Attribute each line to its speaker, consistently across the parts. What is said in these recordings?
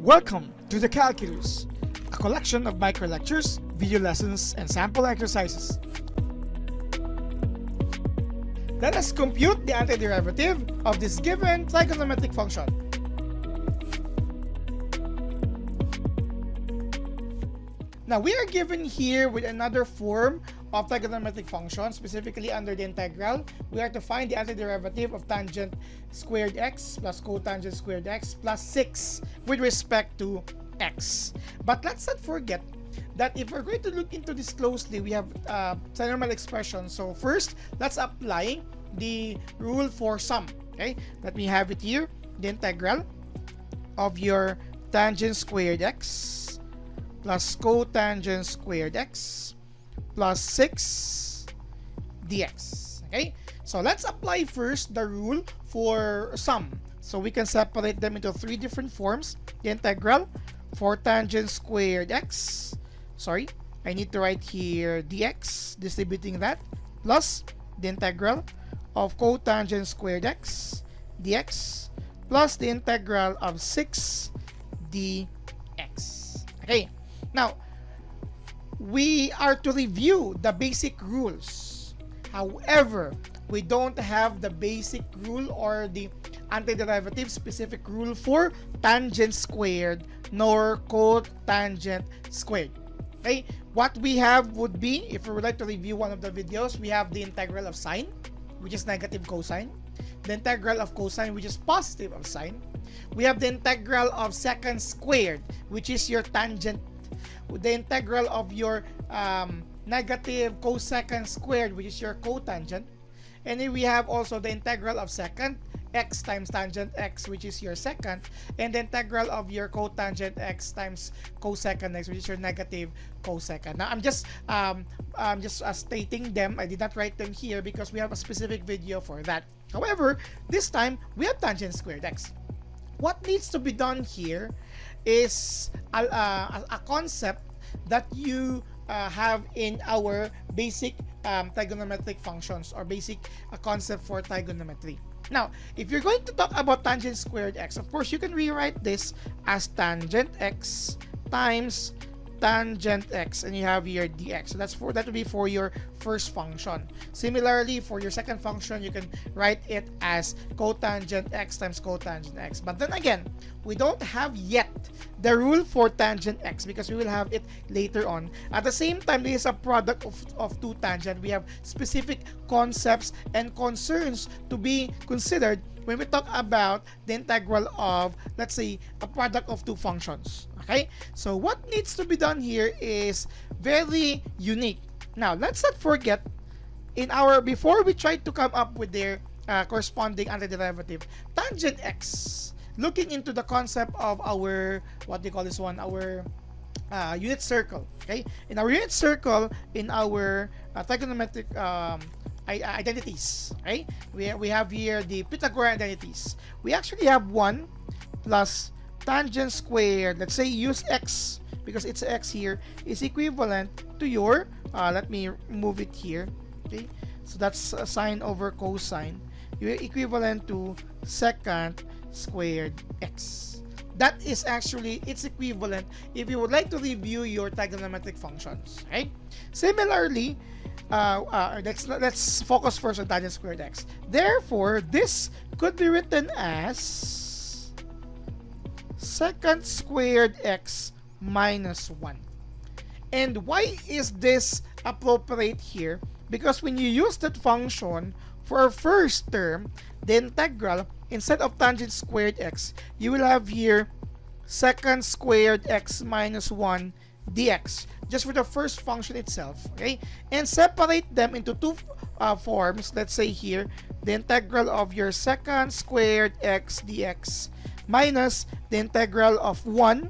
Speaker 1: Welcome to the Calculus, a collection of micro lectures, video lessons, and sample exercises. Let us compute the antiderivative of this given trigonometric function. Now we are given here with another form of trigonometric function, specifically under the integral. We are to find the antiderivative of tangent squared x plus cotangent squared x plus 6 with respect to x. But let's not forget that if we're going to look into this closely, we have trinomial expression. So first, let's apply the rule for sum. Okay, let me have it here. The integral of your tangent squared x plus cotangent squared x plus 6 dx. Okay, so let's apply first the rule for sum. So we can separate them into three different forms. The integral for tangent squared x, sorry, I need to write here dx, distributing that, plus the integral of cotangent squared x dx plus the integral of 6 dx. Okay, now we are to review the basic rules. However, we don't have the basic rule or the antiderivative specific rule for tangent squared nor cotangent squared. Okay, what we have would be, if we would like to review one of the videos, we have the integral of sine, which is negative cosine, the integral of cosine, which is positive of sine. We have the integral of secant squared, which is your tangent, the integral of your negative cosecant squared, which is your cotangent. And then we have also the integral of secant x times tangent x, which is your secant, and the integral of your cotangent x times cosecant x, which is your negative cosecant. Now I'm just stating them. I did not write them here because we have a specific video for that. However, this time we have tangent squared x. What needs to be done here is a concept that you have in our basic trigonometric functions, or basic concept for trigonometry. Now, if you're going to talk about tangent squared x, of course, you can rewrite this as tangent x times tangent x, and you have your dx. So that would be for your first function. Similarly, for your second function, you can write it as cotangent x times cotangent x. But then again, we don't have yet the rule for tangent x because we will have it later on. At the same time, this is a product of two tangent. We have specific concepts and concerns to be considered when we talk about the integral of, let's say, a product of two functions. Okay, so what needs to be done here is very unique. Now, let's not forget, before we try to come up with their corresponding antiderivative, tangent x, looking into the concept of our, what do you call this one, our unit circle. Okay, in our unit circle, in our trigonometric identities, right? We have here the Pythagorean identities. We actually have 1 plus tangent squared, let's say use x because it's x here, is equivalent to your let me move it here. Okay, so that's sine over cosine, you're equivalent to secant squared x. That is actually its equivalent if you would like to review your trigonometric functions, right? Similarly, let's focus first on tangent squared x. Therefore, this could be written as secant squared x minus 1. And why is this appropriate here? Because when you use that function for our first term, the integral, instead of tangent squared x, you will have here secant squared x minus 1 dx, just for the first function itself. Okay, and separate them into two forms. Let's say here the integral of your secant squared x dx minus the integral of 1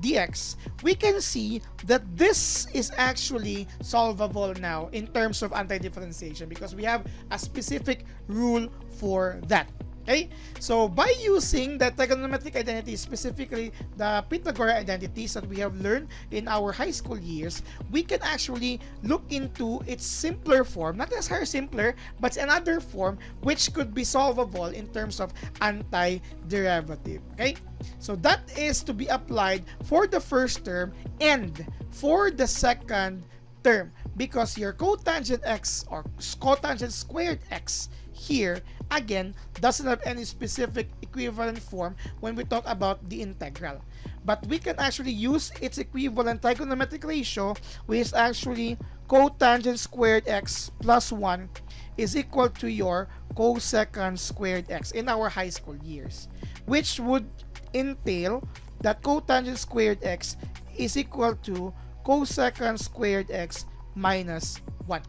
Speaker 1: dx. We can see that this is actually solvable now in terms of antidifferentiation because we have a specific rule for that. Okay, so by using the trigonometric identity, specifically the Pythagorean identities that we have learned in our high school years, we can actually look into its simpler form, not necessarily simpler, but another form which could be solvable in terms of antiderivative. Okay, so that is to be applied for the first term and for the second term, because your cotangent x or cotangent squared x here again doesn't have any specific equivalent form when we talk about the integral, but we can actually use its equivalent trigonometric ratio, which is actually cotangent squared x plus 1 is equal to your cosecant squared x in our high school years, which would entail that cotangent squared x is equal to cosecant squared x minus 1.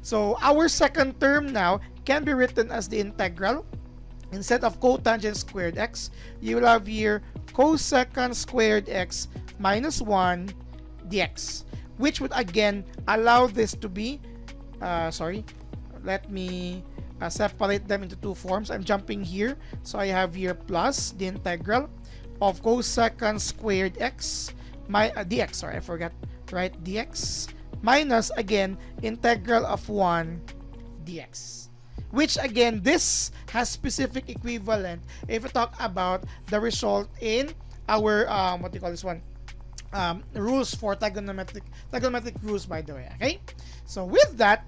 Speaker 1: So our second term now can be written as the integral. Instead of cotangent squared x, you will have here cosecant squared x minus 1 dx, which would again allow this to be, let me separate them into two forms. I'm jumping here. So I have here plus the integral of cosecant squared x, dx, sorry, I forgot, right, dx, minus again integral of 1 dx, which again this has specific equivalent if we talk about the result in our what do you call this one, rules for trigonometric rules, by the way. Okay, so with that,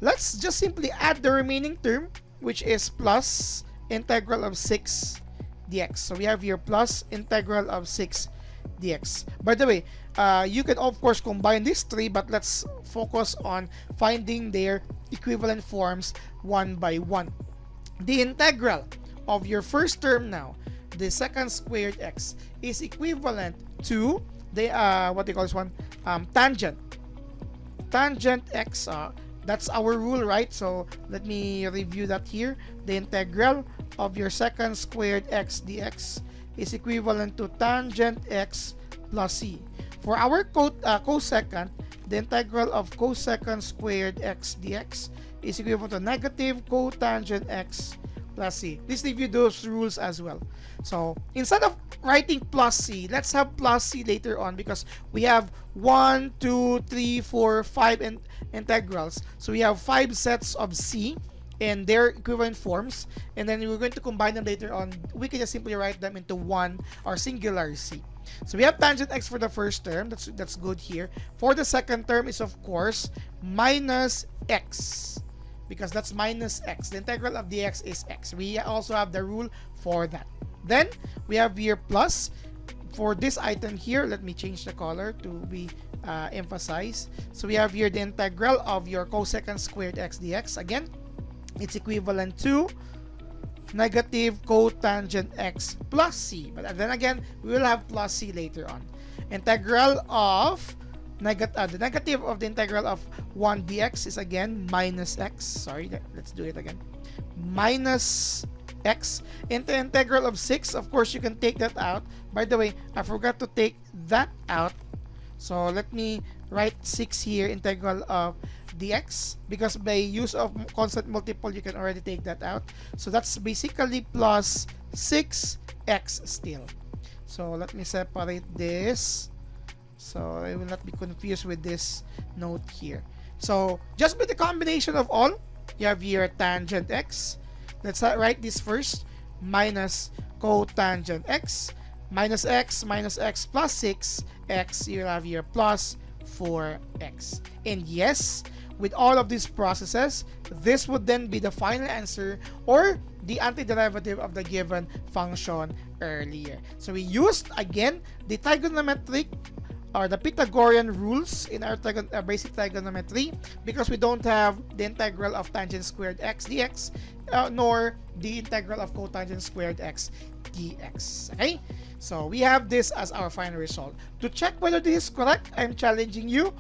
Speaker 1: let's just simply add the remaining term, which is plus integral of 6 dx. So we have here plus integral of 6 dx. By the way, you can of course combine these three, but let's focus on finding their equivalent forms one by one. The integral of your first term now, the second squared x, is equivalent to the what do you call this one, tangent x. That's our rule, right? So let me review that here. The integral of your second squared x dx is equivalent to tangent x plus c. For our cosecant, the integral of cosecant squared x dx is equivalent to negative cotangent x plus c. Please review those rules as well. So instead of writing plus c, let's have plus c later on, because we have 1, 2, 3, 4, 5 integrals. So we have 5 sets of c and their equivalent forms, and then we're going to combine them later on. We can just simply write them into one or singular c. So we have tangent x for the first term. That's good here. For the second term is of course minus x, because that's minus x. The integral of dx is x. We also have the rule for that. Then we have here plus for this item here. Let me change the color to be emphasized. So we have here the integral of your cosecant squared x dx. Again, it's equivalent to negative cotangent x plus c. But then again, we will have plus c later on. Integral of the negative of the integral of 1 dx is again minus x. Sorry, let's do it again. Minus x. Into integral of 6, of course, you can take that out. By the way, I forgot to take that out. So let me write 6 here, integral of dx, because by use of constant multiple, you can already take that out. So that's basically plus 6x still. So let me separate this, so I will not be confused with this note here. So just with the combination of all, you have here tangent x. Let's write this first. Minus cotangent x minus x plus 6x. You have here plus 4x. And yes, with all of these processes, this would then be the final answer or the antiderivative of the given function earlier. So we used again the trigonometric or the Pythagorean rules in our basic trigonometry, because we don't have the integral of tangent squared x dx nor the integral of cotangent squared x dx. Okay, so we have this as our final result. To check whether this is correct, I'm challenging you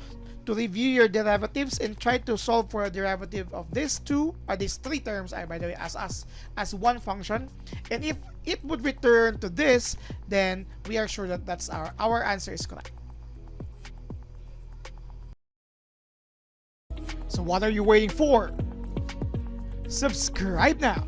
Speaker 1: to review your derivatives and try to solve for a derivative of these three terms, by the way, as one function. And if it would return to this, then we are sure that that's our answer is correct. So what are you waiting for? Subscribe now.